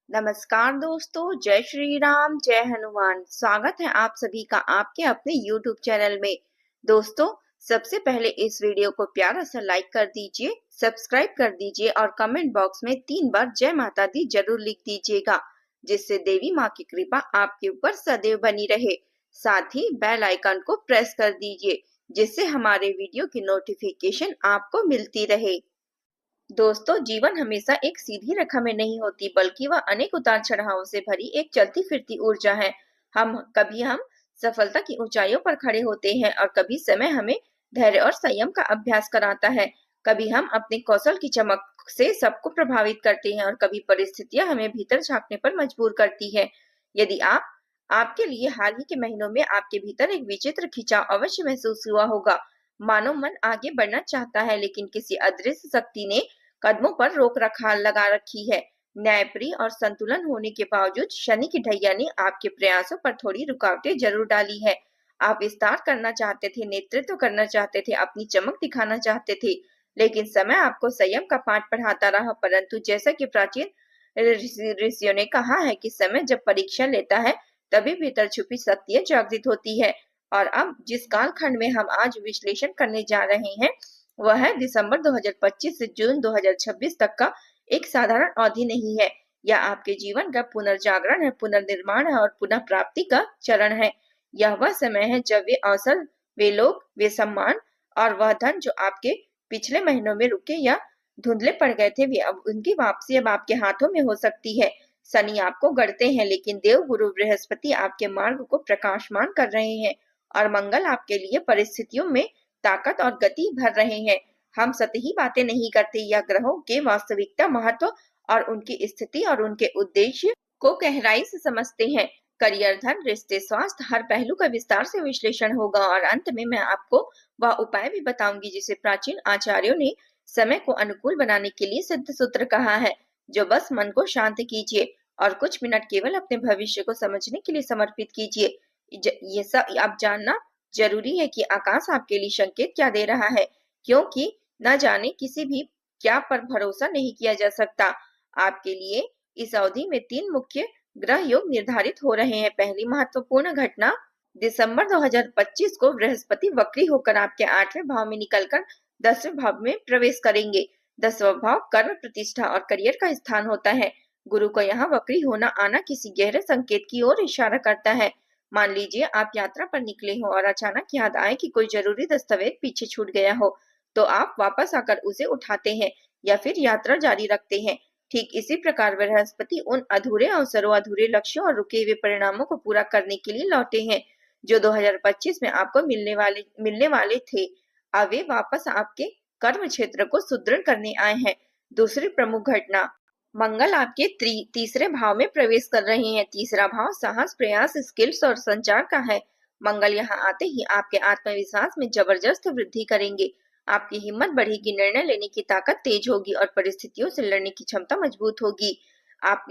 नमस्कार दोस्तों, जय श्री राम, जय हनुमान। स्वागत है आप सभी का आपके अपने YouTube चैनल में। दोस्तों, सबसे पहले इस वीडियो को प्यारा सा लाइक कर दीजिए, सब्सक्राइब कर दीजिए और कमेंट बॉक्स में 3 बार जय माता दी जरूर लिख दीजिएगा, जिससे देवी माँ की कृपा आपके ऊपर सदैव बनी रहे। साथ ही बेल आइकन को प्रेस कर दीजिए, जिससे हमारे वीडियो की नोटिफिकेशन आपको मिलती रहे। दोस्तों, जीवन हमेशा एक सीधी रेखा में नहीं होती, बल्कि वह अनेक उतार चढ़ावों से भरी एक चलती फिरती ऊर्जा है। कभी हम सफलता की ऊंचाइयों पर खड़े होते हैं और कभी समय हमें धैर्य और संयम का अभ्यास कराता है। कभी हम अपने कौशल की चमक से सबको प्रभावित करते हैं और कभी परिस्थितियां हमें भीतर झांकने पर मजबूर करती है। यदि आपके लिए हाल ही के महीनों में आपके भीतर एक विचित्र खिंचाव अवश्य महसूस हुआ होगा। मानो मन आगे बढ़ना चाहता है, लेकिन किसी अदृश्य शक्ति ने कदमों पर रोक रखा लगा रखी है। न्यायप्रिय और संतुलन होने के बावजूद शनि की ढैया ने आपके प्रयासों पर थोड़ी रुकावटें जरूर डाली है। आप विस्तार करना चाहते थे, नेतृत्व करना चाहते थे, अपनी चमक दिखाना चाहते थे, लेकिन समय आपको संयम का पाठ पढ़ाता रहा। परंतु जैसा कि प्राचीन ऋषियों ने कहा है कि समय जब परीक्षा लेता है, तभी भीतर छुपी शक्तियां जागृत होती है। और अब जिस कालखंड में हम आज विश्लेषण करने जा रहे हैं, वह है दिसंबर 2025 से जून 2026 तक का एक साधारण अवधि नहीं है। यह आपके जीवन का पुनर्जागरण है, पुनर्निर्माण है और पुनः प्राप्ति का चरण है। यह वह समय है जब वे अवसर, वे लोग, वे सम्मान और वह धन जो आपके पिछले महीनों में रुके या धुंधले पड़ गए थे, वे अब उनकी वापसी अब आपके हाथों में हो सकती है। शनि आपको गढ़ते हैं, लेकिन देव गुरु बृहस्पति आपके मार्ग को प्रकाशमान कर रहे हैं और मंगल आपके लिए परिस्थितियों में ताकत और गति भर रहे हैं। हम सतही बातें नहीं करते या ग्रहों के वास्तविकता, महत्व और उनकी स्थिति और उनके उद्देश्य को गहराई से समझते हैं। करियर, धन, रिश्ते, स्वास्थ्य, हर पहलू का विस्तार से विश्लेषण होगा और अंत में मैं आपको वह उपाय भी बताऊंगी जिसे प्राचीन आचार्यों ने समय को अनुकूल बनाने के लिए सिद्ध सूत्र कहा है। जो बस मन को शांत कीजिए और कुछ मिनट केवल अपने भविष्य को समझने के लिए समर्पित कीजिए। ये सब आप जानना जरूरी है कि आकाश आपके लिए संकेत क्या दे रहा है, क्योंकि न जाने किसी भी क्या पर भरोसा नहीं किया जा सकता। आपके लिए इस अवधि में 3 मुख्य ग्रह योग निर्धारित हो रहे हैं। पहली महत्वपूर्ण घटना, दिसंबर 2025 को बृहस्पति वक्री होकर आपके 8वें भाव में निकलकर 10वें भाव में प्रवेश करेंगे। 10वां भाव कर्म, प्रतिष्ठा और करियर का स्थान होता है। गुरु का यहाँ वक्री होना आना किसी गहरे संकेत की ओर इशारा करता है। मान लीजिए आप यात्रा पर निकले हो और अचानक याद आए कि कोई जरूरी दस्तावेज पीछे छूट गया हो, तो आप वापस आकर उसे उठाते हैं या फिर यात्रा जारी रखते हैं। ठीक इसी प्रकार बृहस्पति उन अधूरे अवसरों, अधूरे लक्ष्यों और रुके हुए परिणामों को पूरा करने के लिए लौटे हैं जो 2025 में आपको मिलने वाले थे। अब वे वापस आपके कर्म क्षेत्र को सुदृढ़ करने आए हैं। दूसरी प्रमुख घटना, मंगल आपके तीसरे भाव में प्रवेश कर रहे हैं। तीसरा भाव साहस, प्रयास, स्किल्स और संचार का है। मंगल यहाँ आते ही आपके आत्मविश्वास में जबरदस्त वृद्धि करेंगे। आपकी हिम्मत बढ़ेगी, निर्णय लेने की ताकत तेज होगी और परिस्थितियों से लड़ने की क्षमता मजबूत होगी।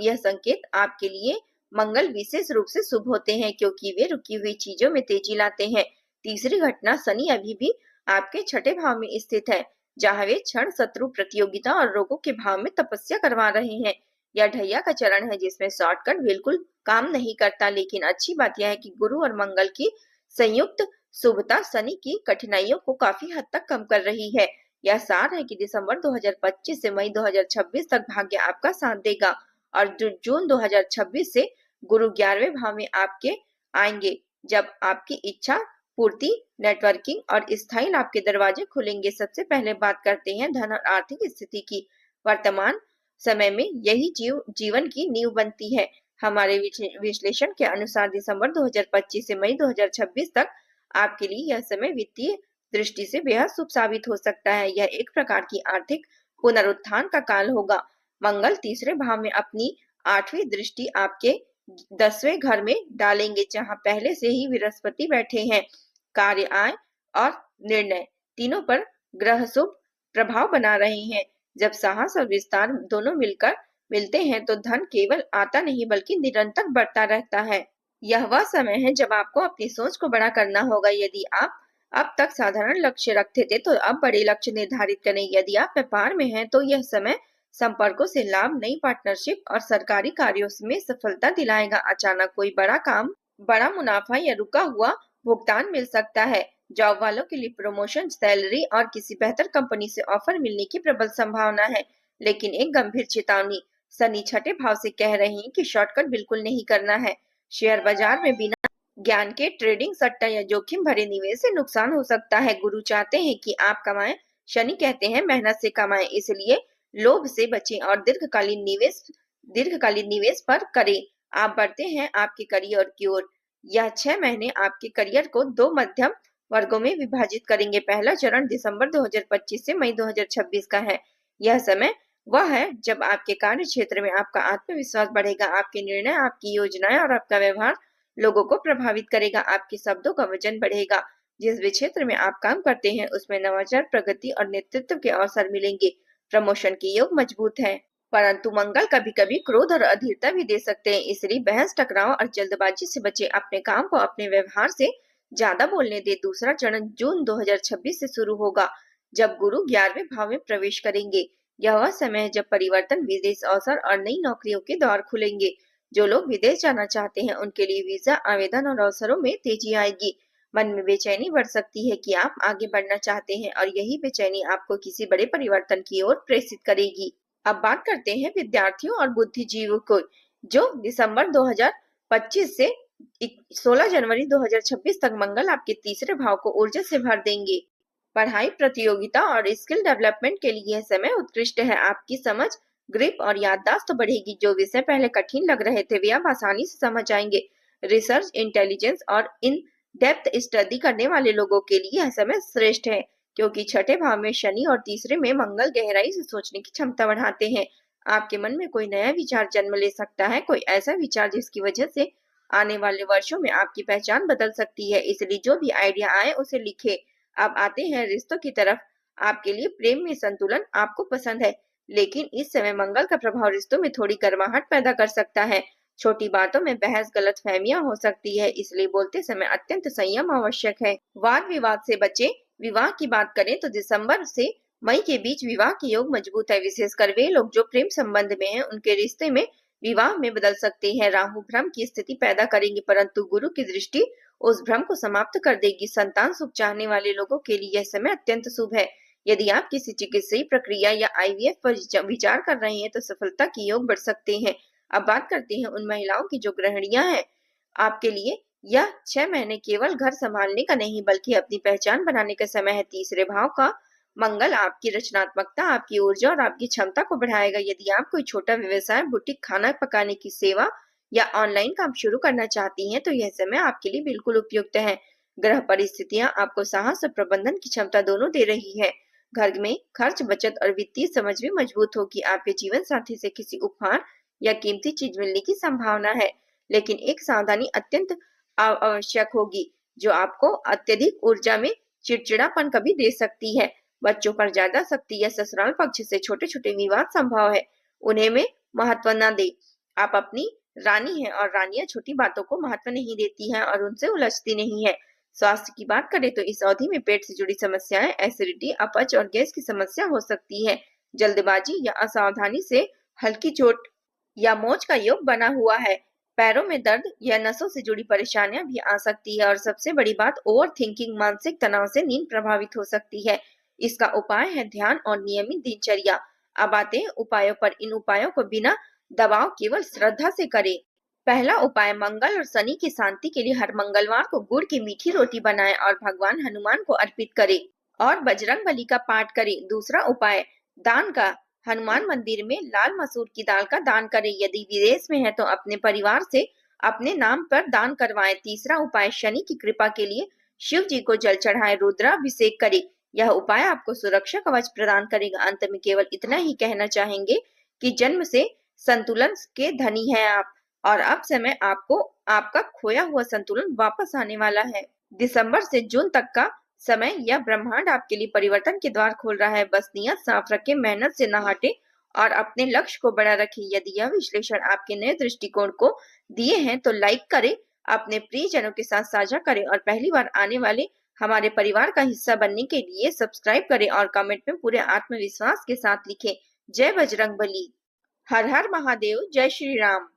यह संकेत आपके लिए मंगल विशेष रूप से शुभ होते हैं, क्योंकि वे रुकी हुई चीजों में तेजी लाते हैं। तीसरी घटना, शनि अभी भी आपके 6ठे भाव में स्थित है, जहाँ वे क्षण, शत्रु, प्रतियोगिता और रोगों के भाव में तपस्या करवा रहे हैं। यह ढैया का चरण है जिसमें शॉर्टकट बिल्कुल काम नहीं करता, लेकिन अच्छी बात यह है कि गुरु और मंगल की संयुक्त शुभता शनि की कठिनाइयों को काफी हद तक कम कर रही है। यह सार है कि दिसंबर 2025 से मई 2026 तक भाग्य आपका साथ देगा और जून 2026 से गुरु 11वें भाव में आपके आएंगे, जब आपकी इच्छा पूर्ति, नेटवर्किंग और स्थायी लाभ के दरवाजे खुलेंगे। सबसे पहले बात करते हैं धन और आर्थिक स्थिति की। वर्तमान समय में यही जीवन की नींव बनती है। हमारे विश्लेषण के अनुसार दिसंबर 2025 से मई 2026 तक आपके लिए यह समय वित्तीय दृष्टि से बेहद शुभ साबित हो सकता है। यह एक प्रकार की आर्थिक पुनरुत्थान का काल होगा। मंगल तीसरे भाव में अपनी 8वीं दृष्टि आपके 10वें घर में डालेंगे, जहां पहले से ही बृहस्पति बैठे हैं। कार्य, आय और निर्णय तीनों पर ग्रह शुभ प्रभाव बना रहे हैं। जब साहस और विस्तार दोनों मिलकर मिलते हैं तो धन केवल आता नहीं बल्कि निरंतर बढ़ता रहता है। यह वह समय है जब आपको अपनी सोच को बड़ा करना होगा। यदि आप अब तक साधारण लक्ष्य रखते थे तो अब बड़े लक्ष्य निर्धारित करें। यदि आप व्यापार में हैं तो यह समय संपर्कों से लाभ, नई पार्टनरशिप और सरकारी कार्यों में सफलता दिलाएगा। अचानक कोई बड़ा काम, बड़ा मुनाफा या रुका हुआ भुगतान मिल सकता है। जॉब वालों के लिए प्रमोशन, सैलरी और किसी बेहतर कंपनी से ऑफर मिलने की प्रबल संभावना है। लेकिन एक गंभीर चेतावनी, शनि छठे भाव से कह रहे हैं कि शॉर्टकट बिल्कुल नहीं करना है। शेयर बाजार में बिना ज्ञान के ट्रेडिंग, सट्टा या जोखिम भरे निवेश से नुकसान हो सकता है। गुरु चाहते हैं कि आप कमाएं, शनि कहते हैं मेहनत से कमाएं। इसलिए लोभ से बचें और दीर्घकालीन निवेश पर करें। आप बढ़ते हैं आपके करियर की ओर। यह 6 महीने आपके करियर को 2 मध्यम वर्गों में विभाजित करेंगे। पहला चरण दिसंबर 2025 से मई 2026 का है। यह समय वह है जब आपके कार्य क्षेत्र में आपका आत्मविश्वास बढ़ेगा। आपके निर्णय, आपकी योजनाएं और आपका व्यवहार लोगों को प्रभावित करेगा। आपके शब्दों का वजन बढ़ेगा। जिस भी क्षेत्र में आप काम करते हैं उसमें नवाचार, प्रगति और नेतृत्व के अवसर मिलेंगे। प्रमोशन के योग मजबूत है, परंतु मंगल कभी कभी क्रोध और अधीरता भी दे सकते हैं। इसलिए बहस, टकराव और जल्दबाजी से बचे। अपने काम को अपने व्यवहार से ज्यादा बोलने दे। दूसरा चरण जून 2026 से शुरू होगा, जब गुरु 11वें भाव में प्रवेश करेंगे। यह वह समय है जब परिवर्तन, विदेश अवसर और नई नौकरियों के द्वार खुलेंगे। जो लोग विदेश जाना चाहते हैं उनके लिए वीजा आवेदन और अवसरों में तेजी आएगी। मन में बेचैनी बढ़ सकती है कि आप आगे बढ़ना चाहते हैं और यही बेचैनी आपको किसी बड़े परिवर्तन की ओर प्रेरित करेगी। अब बात करते हैं विद्यार्थियों और बुद्धिजीवियों को, जो दिसंबर 2025 से 16 जनवरी 2026 तक मंगल आपके तीसरे भाव को ऊर्जा से भर देंगे। पढ़ाई, प्रतियोगिता और स्किल डेवलपमेंट के लिए यह समय उत्कृष्ट है। आपकी समझ, ग्रिप और याददाश्त बढ़ेगी। जो विषय पहले कठिन लग रहे थे वे अब आसानी से समझ आएंगे। रिसर्च, इंटेलिजेंस और इन डेप्थ स्टडी करने वाले लोगों के लिए यह समय श्रेष्ठ है, क्योंकि छठे भाव में शनि और तीसरे में मंगल गहराई से सोचने की क्षमता बढ़ाते हैं। आपके मन में कोई नया विचार जन्म ले सकता है, कोई ऐसा विचार जिसकी वजह से आने वाले वर्षों में आपकी पहचान बदल सकती है। इसलिए जो भी आइडिया आए उसे लिखे। अब आते हैं रिश्तों की तरफ। आपके लिए प्रेम में संतुलन आपको पसंद है, लेकिन इस समय मंगल का प्रभाव रिश्तों में थोड़ी गर्माहट पैदा कर सकता है। छोटी बातों में बहस, गलतफहमियां हो सकती है, इसलिए बोलते समय अत्यंत संयम आवश्यक है। वाद विवाद से बचे। विवाह की बात करें तो दिसंबर से मई के बीच विवाह के योग मजबूत है। विशेषकर वे लोग जो प्रेम संबंध में हैं उनके रिश्ते में विवाह में बदल सकते हैं। राहु भ्रम की स्थिति पैदा करेंगे, परंतु गुरु की दृष्टि उस भ्रम को समाप्त कर देगी। संतान सुख चाहने वाले लोगों के लिए यह समय अत्यंत शुभ है। यदि आप किसी चिकित्सीय प्रक्रिया या आईवीएफ पर विचार कर रहे हैं तो सफलता के योग बढ़ सकते हैं। अब बात करते हैं उन महिलाओं की जो गृहिणियां हैं। आपके लिए यह 6 महीने केवल घर संभालने का नहीं बल्कि अपनी पहचान बनाने का समय है। तीसरे भाव का मंगल आपकी रचनात्मकता, आपकी ऊर्जा और आपकी क्षमता को बढ़ाएगा। यदि आप कोई छोटा व्यवसाय, बुटीक, खाना पकाने की सेवा या ऑनलाइन काम शुरू करना चाहती हैं तो यह समय आपके लिए बिल्कुल उपयुक्त है। ग्रह परिस्थितियां आपको साहस और प्रबंधन की क्षमता दोनों दे रही है। घर में खर्च, बचत और वित्तीय समझ भी मजबूत होगी। आपके जीवन साथी से किसी उपहार या कीमती चीज मिलने की संभावना है, लेकिन एक सावधानी अत्यंत आवश्यक होगी जो आपको अत्यधिक ऊर्जा में चिड़चिड़ापन कभी दे सकती है। बच्चों पर ज्यादा शक्ति या ससुराल पक्ष से छोटे छोटे विवाद संभव है, उन्हें में महत्व न दे। आप अपनी रानी है और रानियां छोटी बातों को महत्व नहीं देती हैं और उनसे उलझती नहीं है। स्वास्थ्य की बात करें तो इस अवधि में पेट से जुड़ी समस्याएं, एसिडिटी, अपच और गैस की समस्या हो सकती है। जल्दबाजी या असावधानी से हल्की चोट या मोच का योग बना हुआ है। पैरों में दर्द या नसों से जुड़ी परेशानियां भी आ सकती है और सबसे बड़ी बात ओवर थिंकिंग, मानसिक तनाव से नींद प्रभावित हो सकती है। इसका उपाय है ध्यान और नियमित दिनचर्या। अब आते हैं उपायों पर। इन उपायों को बिना दबाव केवल श्रद्धा से करें। पहला उपाय, मंगल और शनि की शांति के लिए हर मंगलवार को गुड़ की मीठी रोटी बनाएं और भगवान हनुमान को अर्पित करें और बजरंग बली का पाठ करें। दूसरा उपाय, दान का। हनुमान मंदिर में लाल मसूर की दाल का दान करें। यदि विदेश में है तो अपने परिवार से अपने नाम पर दान करवाएं। तीसरा उपाय, शनि की कृपा के लिए शिव जी को जल चढ़ाएं, रुद्राभिषेक करें। यह उपाय आपको सुरक्षा कवच प्रदान करेगा। अंत में केवल इतना ही कहना चाहेंगे कि जन्म से संतुलन के धनी हैं आप, और अब समय आपको आपका खोया हुआ संतुलन वापस आने वाला है। दिसंबर से जून तक का समय यह ब्रह्मांड आपके लिए परिवर्तन के द्वार खोल रहा है। बस नियत साफ रखें, मेहनत से न हटे और अपने लक्ष्य को बड़ा रखें। यदि यह विश्लेषण आपके नए दृष्टिकोण को दिए हैं तो लाइक करें, अपने प्रियजनों के साथ साझा करें और पहली बार आने वाले हमारे परिवार का हिस्सा बनने के लिए सब्सक्राइब करें और कमेंट में पूरे आत्मविश्वास के साथ लिखें। जय बजरंगबली। हर हर महादेव। जय श्री राम।